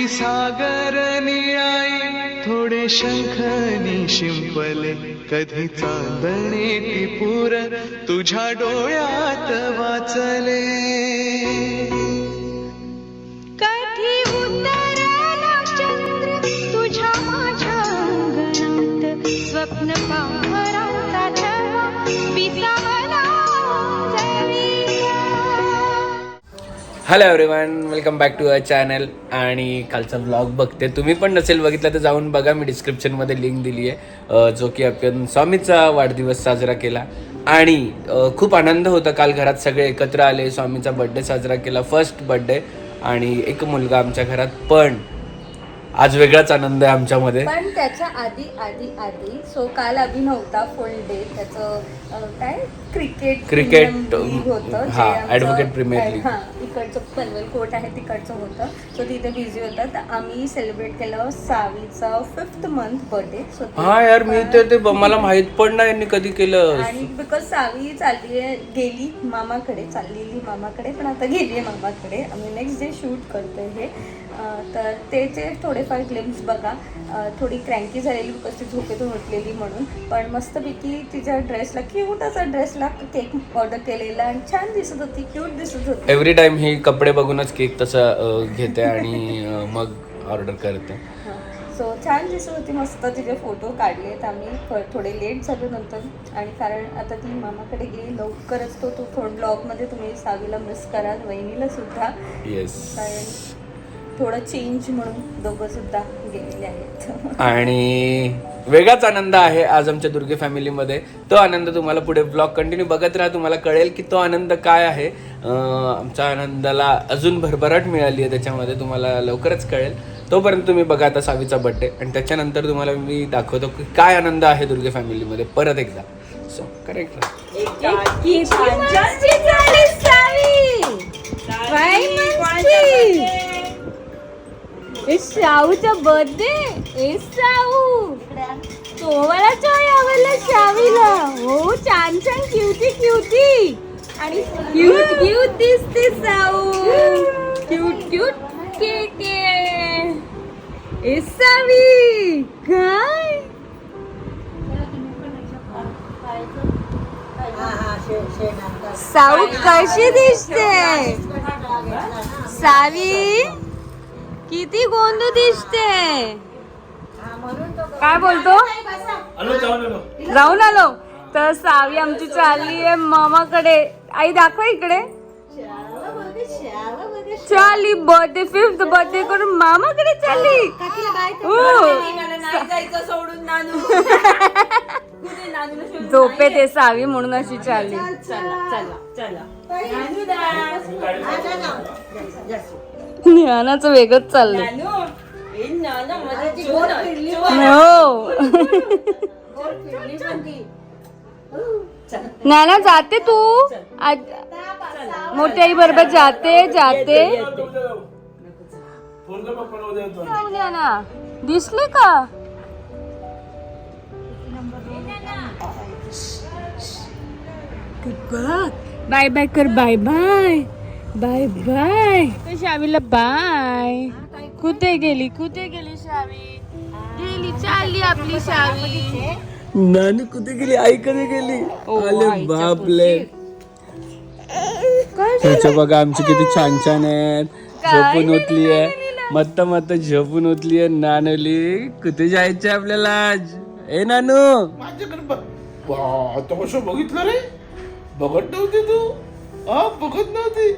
कधी सागर निळाई थोडे शंखनी शिंपले, कधी चांदणे ती पुर तुझ्या डोळ्यात वाचले. कधी उतरला चंद्र तुझ्या माझ्या अंगणात, स्वप्न पाहराचा छवा विसावला जळीला. Hello everyone, welcome back to our channel. आणि कालचा ब्लॉग बघते तुम्ही पण नसेल बघितला तर जाऊन बघा, मी डिस्क्रिप्शनमध्ये लिंक दिली आहे. जो की आपण स्वामीचा वाढदिवस साजरा केला आणि खूप आनंद होता. काल घरात सगळे एकत्र आले, स्वामीचा बड्डे साजरा केला, फर्स्ट बड्डे. आणि एक मुलगा आमच्या घरात, पण आज वेगळाच आनंद आहे आमच्यामध्ये. पण त्याच्या आधी सो काल अभिनव होता फुल डे. त्याचं काय क्रिकेट होतं, हा, ॲडव्होकेट प्रीमियर लीग. हा, इकडचं पनवेल कोर्ट आहे तिकडचं होतं. सो तिथे बिझी होता. तर आम्ही सेलिब्रेट केलं सावीचा 5th month बर्थडे. सो हा यार, मी ते मला माहित पण नाही यांनी कधी केलं. आणि बिकॉज सावी गेली मामाकडे, पण आता गेली आहे मामाकडे. आम्ही नेक्स्ट डे शूट करतोय हे. तर त्याचे थोडेफार ग्लिम्स बघा. थोडी क्रँकी झालेली बिकॉज ती झोपेतून उठलेली म्हणून, पण मस्तपैकी तिच्या ड्रेसला, क्यूट असा ड्रेसला केक ऑर्डर केलेला आणि छान दिसत होती, क्यूट दिसत होती. एव्हरी टाइम ही कपडे बघूनच केक तसा घेते आणि मग ऑर्डर करते. सो छान दिसत होती, मस्त तिचे फोटो काढलेत आम्ही. थोडे लेट झालो नंतर, आणि कारण आता ती मामाकडे गेली लवकरच. तो थोडं ब्लॉगमध्ये तुम्ही सावीला मिस कराल, वहिनीला सुद्धा. येस, कारण थोडं चेंज म्हणून दोघं सुद्धा गेलेले आहेत. आणि वेगळाच आनंद आहे आज आमच्या दुर्गे फॅमिलीमध्ये. तो आनंद तुम्हाला पुढे ब्लॉग कंटिन्यू बघत राहा, तुम्हाला कळेल की तो आनंद काय आहे. आमच्या आनंदाला अजून भरभराट मिळाली आहे त्याच्यामध्ये, तुम्हाला लवकरच कळेल. तोपर्यंत तुम्ही बघा आता सावीचा बड्डे, आणि त्याच्यानंतर तुम्हाला मी दाखवतो की काय आनंद आहे दुर्गे फॅमिलीमध्ये परत एकदा. So correct. शाहूचा बर्थडे. शाहू तुम्हाला काय आवडलं शावीला? हो, छान छान क्युटी आणि क्यूट दिसते शाहू. क्यूट केक आहे. सावी काय साऊ कशी दिसते? सावी किती गोंधळ दिसते. काय बोलतो? जाऊन आलो. तर सावी आमची चालली आहे मामाकडे. आई दाखवा इकडे. चालली बर्थडे, 5th बर्थडे करून मामाकडे चालली. झोपेत आहे सावी म्हणून अशी चालली. ज्ञानाचं वेगळंच चाललंय. हो, नाना जाते तू मोठ्या आई बरोबर जाते. ना दिसले का? बाय बाय कर. बाय बाय शावीला बाय. कुठे गेली शावी? गेली, चालली आपली शावी. नानी कुठे गेली? आई कधी गेली? अरे बापले, त्याचं बघा आमची किती छान छान आहेत. झोपून उठली आहे, मत्त झोपून उठली आहे. नानली कुठे जायचं आपल्याला आज? ए नानू, माझ्याकडे बघितलं रे? बघत नव्हती तू? बघत नव्हती?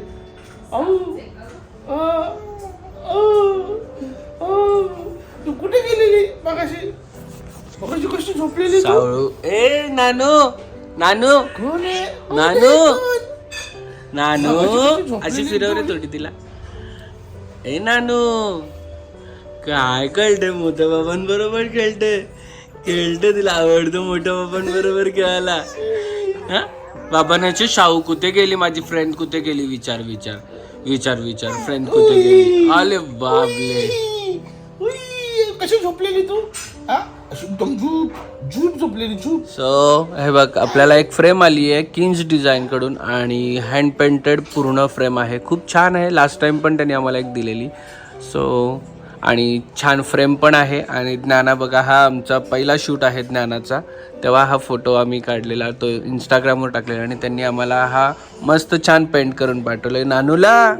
तू कुठे गेलेली मगाशी? कशी झोपलेली सावळू. ए नानू कोण आहे? नानू अशी फिरवले थोडी तिला. ए नानू, काय कळते? मोठ्या बाबांबरोबर खेळते. तिला आवडतं मोठ्या बाबांबरोबर खेळायला. हा, बाबांची शाहू कुठे गेली? माझी फ्रेंड कुठे गेली? विचार फ्रेंड कुठे गेली? आले बाबले, कशी झोपलेली तू? एकदम झूप झोपलेली. सो हे बघ, आपल्याला एक फ्रेम आली आहे किंग्स डिझाईन कडून आणि हँड पेंटेड पूर्ण फ्रेम आहे. खूप छान आहे. लास्ट टाइम पण त्यांनी आम्हाला एक दिलेली. सो आणि छान फ्रेम पण आहे. आणि ज्ञाना बघा, हा आमचा पहिला शूट आहे ज्ञानाचा, तेव्हा हा फोटो आम्ही काढलेला, तो इंस्टाग्रामवर टाकलेला आणि त्यांनी आम्हाला हा मस्त छान पेंट करून पाठवलं आहे नानूला.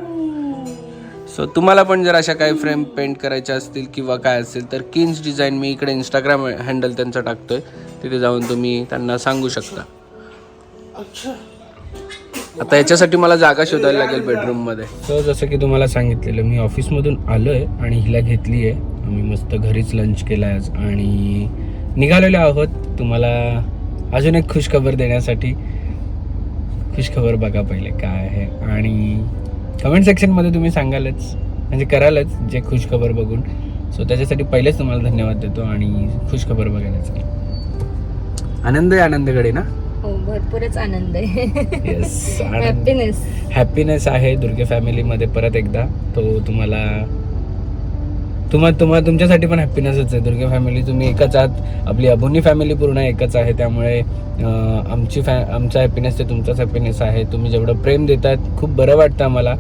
सो तुम्हाला पण जर अशा काही फ्रेम पेंट करायच्या असतील किंवा काय असेल तर किन्स डिझाईन, मी इकडे इंस्टाग्राम हँडल त्यांचा टाकतोय, तिथे जाऊन तुम्ही त्यांना सांगू शकता. आता याच्यासाठी मला जागा शोधायला लागेल बेडरूममध्ये. सो जसं की तुम्हाला सांगितलेलं, मी ऑफिसमधून आलो आहे आणि हिला घेतली आहे. आम्ही मस्त घरीच लंच केला आज आणि निघालेलो आहोत तुम्हाला अजून एक खुशखबर देण्यासाठी. खुशखबर बघा पहिले काय आहे आणि कमेंट सेक्शनमध्ये तुम्ही सांगालच, म्हणजे करालच जे खुशखबर बघून. सो त्याच्यासाठी पहिलेच तुम्हाला धन्यवाद देतो आणि खुशखबर बघायला आनंद आहे आनंदकडे ना. हो, भरपूरच आनंद आहे. येस, हॅपीनेस आहे दुर्गे फॅमिलीमध्ये परत एकदा. तो तुम्हाला तुमच्यासाठी पण हॅपीनेसच आहे. दुर्गे फॅमिली तुम्ही एकच आहात, आपली अबोनी फॅमिली पूर्ण एकच आहे, त्यामुळे आमचा हॅपीनेस ते तुमचाच हॅपीनेस आहे. तुम्ही जेवढं प्रेम देतात खूप बरं वाटतं आम्हाला,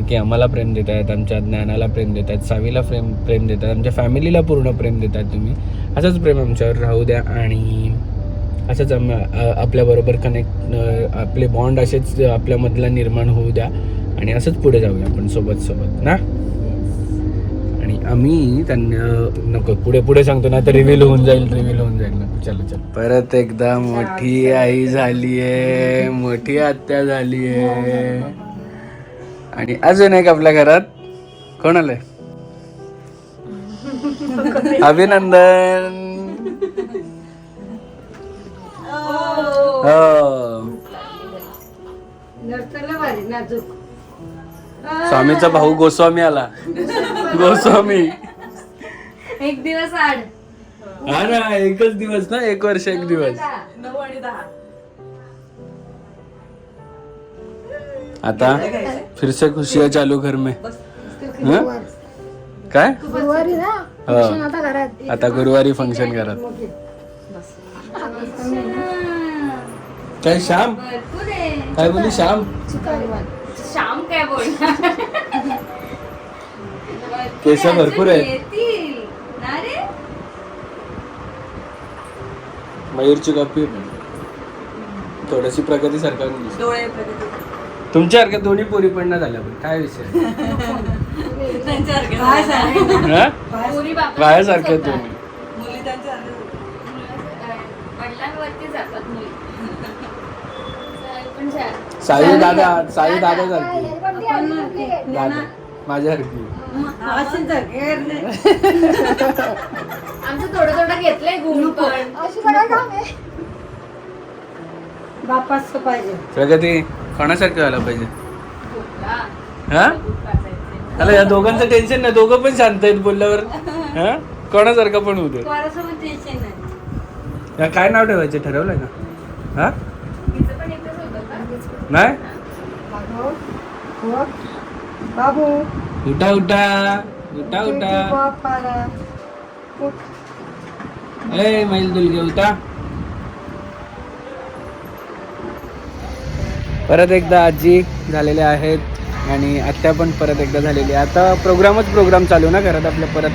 की आम्हाला प्रेम देत आहेत, आमच्या ज्ञानाला प्रेम देत आहेत, सावीला प्रेम देत आहेत, आमच्या फॅमिलीला पूर्ण प्रेम देत आहेत. तुम्ही असंच प्रेम आमच्यावर राहू द्या आणि असंच आपल्याबरोबर कनेक्ट, आपले बॉन्ड असेच आपल्यामधला निर्माण होऊ द्या आणि असंच पुढे जाऊया आपण सोबत ना. आणि आम्ही त्यांना नको पुढे सांगतो ना तर रिव्हील होऊन जाईल ना. चलो परत एकदा मोठी आई झाली आहे, मोठी आत्या झाली आहे आणि अजून एक आपल्या घरात कोण आलंय? अभिनंदन. स्वामीचा भाऊ गोस्वामी आला. गोस्वामी एक दिवस आड. हा ना, एकच दिवस ना, 1 वर्ष 1 दिवस. 9 आणि 10. आता फिर से खुशियाँ चालू घर में. हं? काय आता गुरुवारी फंक्शन घरात. काय श्याम भरपूर आहे. काय बोली श्याम श्याम काय बोलणार? केस भरपूर आहेत. येतील ना रे. मयूरची कॉपी थोडीशी प्रगती सरकार डोळे प्रगती. तुमच्यासारख्या दोन्ही पोरी पण ना झाल्या, पण काय विषय त्यांच्यासारखे पोरी बापासारखीच बायासारख्या होतात. तुम्ही. मुली त्यांच्यासारखे. वडिलांवरती जातात मुली. पण छान. साई दादा सारखी दादा माझ्यासारखी. आमचं थोडं घेतलंय गुण पण. बापाच पाहिजे. प्रगती कोणासारखं व्हायला पाहिजे? हा त्याला या दोघांचं टेन्शन नाही, दोघं पण शांत आहेत बोलल्यावर. हा कोणासारखं पण होऊ दे. पोरासोबत टेन्शन नाही. काय नाव ठेवायचं ठरवलंय का? हा तिचं पण एकच होतं का? नाही बाबू उठा उठा उठा उठा. ए मैल दुलगे उठा. परत एकदा आजी झालेल्या आहेत आणि आत्या पण परत एकदा झालेली आहे. आता प्रोग्राम चालू ना घरात आपल्या. परत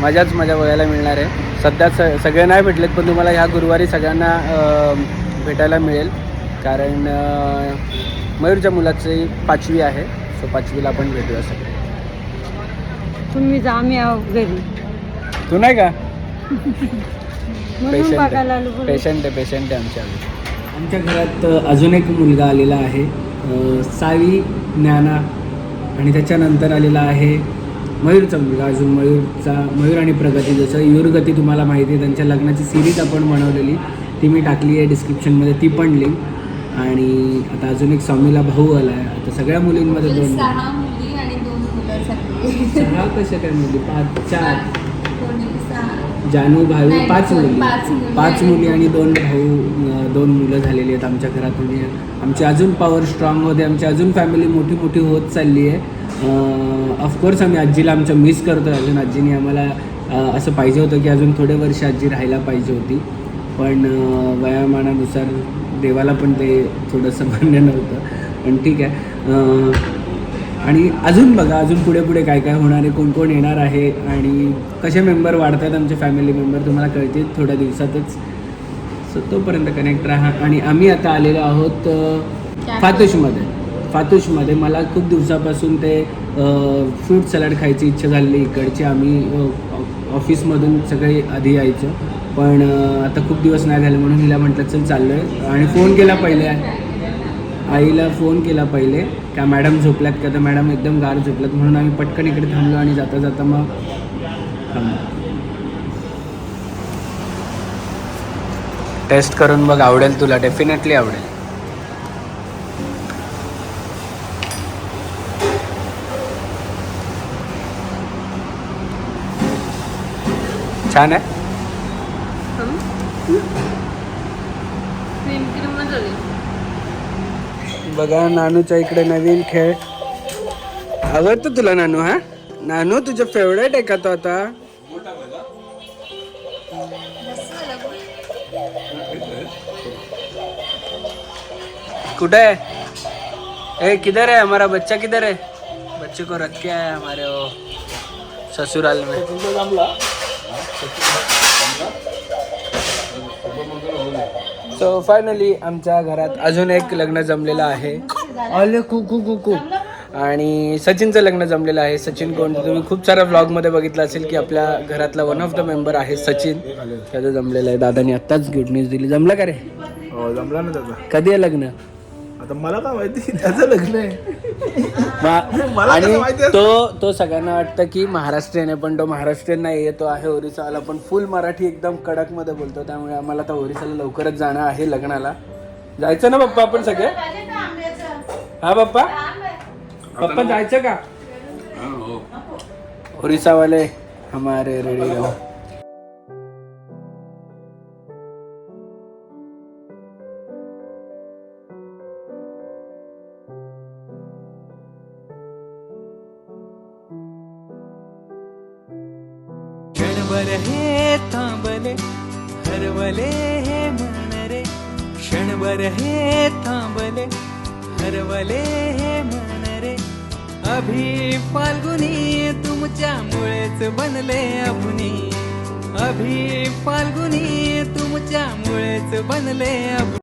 मजाच मजा बघायला मिळणार आहे. सध्या सगळे नाही भेटलेत, पण तुम्हाला ह्या गुरुवारी सगळ्यांना भेटायला मिळेल, कारण मयूरच्या मुलाची 5वी आहे. सो 5वीला आपण भेटूया सगळे. तुम्ही जा, आम्ही घरी. तू नाही का? पेशंट पेशंट आहे आमच्या घरात. अजून एक मुलगा आलेला आहे, सावी, ज्ञाना आणि त्याच्यानंतर आलेला आहे मयूरचा मुलगा. अजून मयूर आणि प्रगती, जसं युरगती तुम्हाला माहिती आहे, त्यांच्या लग्नाची सिरीज आपण बनवलेली, ती मी टाकली आहे डिस्क्रिप्शनमध्ये, ती पण लिंक. आणि आता अजून एक स्वामीला भाऊ आला आहे. आता सगळ्या मुलींमध्ये 2 6 मुली आणि 2 मुलं सगळी. 6 कशा काय मुली? 5 4 कोणी 6. जानू भाऊ नाही, 5 मुली. 5 मुली मुली आणि 2 भाऊ, 2 मुलं झालेली आहेत आमच्या घरात. म्हणजे आमची अजून पॉवर स्ट्रॉंग होते, आमची अजून फॅमिली मोठी होत चालली आहे. ऑफकोर्स आम्ही आजीला आमच्या मिस करतो आहे. अजून आजीने आम्हाला असं पाहिजे होतं की अजून थोडे वर्ष आजी राहायला पाहिजे होती, पण वयामानानुसार देवाला पण ते थोडंसं मान्य नव्हतं. पण ठीक आहे. आणि अजून बघा अजून पुढे पुढे काय काय होणार आहे, कोण कोण येणार आहे आणि कसे मेंबर वाढत आहेत आमचे फॅमिली मेंबर तुम्हाला कळतील थोड्या दिवसातच. सो तोपर्यंत कनेक्ट राहा. आणि आम्ही आता आलेलो आहोत फातूशमध्ये. मला खूप दिवसापासून ते फ्रूट सलाड खायची इच्छा झालेली इकडची. आम्ही ऑफिसमधून सगळे आधी यायचो, पण आता खूप दिवस नाही झाले म्हणून हिला म्हटलं चल चाललो आहे. आणि फोन केला पहिले आईला, फोन केला पहिले का मॅडम झोपल्यात का, तर मॅडम एकदम गार झोपल्यात म्हणून आम्ही पटकन इकडे थांबलो आणि जाता जाता मग थांबलो. टेस्ट करून बघ, आवडेल तुला, डेफिनेटली आवडेल. छान आहे. बघा नानूच्या इकडे नवीन खेळ. आवडतो तुला नानू? हा नानू तुझं फेवरेट आहे का तो आता? कुठे है? ए किधर है हमारा बच्चा, किधर है? बच्चे को रख के आया हमारे वो ससुराल में. सो फायनली आमच्या घरात अजून एक लग्न जमलेलं आहे. अले कुकू कुकू. आणि सचिनचं लग्न जमलेलं आहे. सचिन कोण, तुम्ही खूप साऱ्या व्लॉगमध्ये बघितलं असेल की आपल्या घरातला वन ऑफ द मेंबर आहे सचिन. त्याचं जमलेलं आहे. दादानी आत्ताच गुड न्यूज दिली. जमलं का रे? हो जमला ना त्याचा. कधी आहे लग्न? आता मला काय माहिती, त्याचं लग्न आहे. आणि तो सगळ्यांना वाटतं की महाराष्ट्रीयन आहे, पण तो महाराष्ट्रीयन नाही आहे, तो आहे ओरिसाला. पण फुल मराठी एकदम कडक मध्ये बोलतो. त्यामुळे आम्हाला आता ओरिसाला लवकरच जाणं आहे लग्नाला. जायचं ना पप्पा आपण सगळे? हा पप्पा जायचं का? ओरिसावाले हमारे रेडी रहो. क्षणभर हे थांबले हरवले हे मन रे, क्षणभर हे थांबले हरवले हे मन रे. अभि फाल्गुनी तुमच्यामुळेच बनले अभुनी, अभि फाल्गुनी तुमच्यामुळेच बनले अभुनी.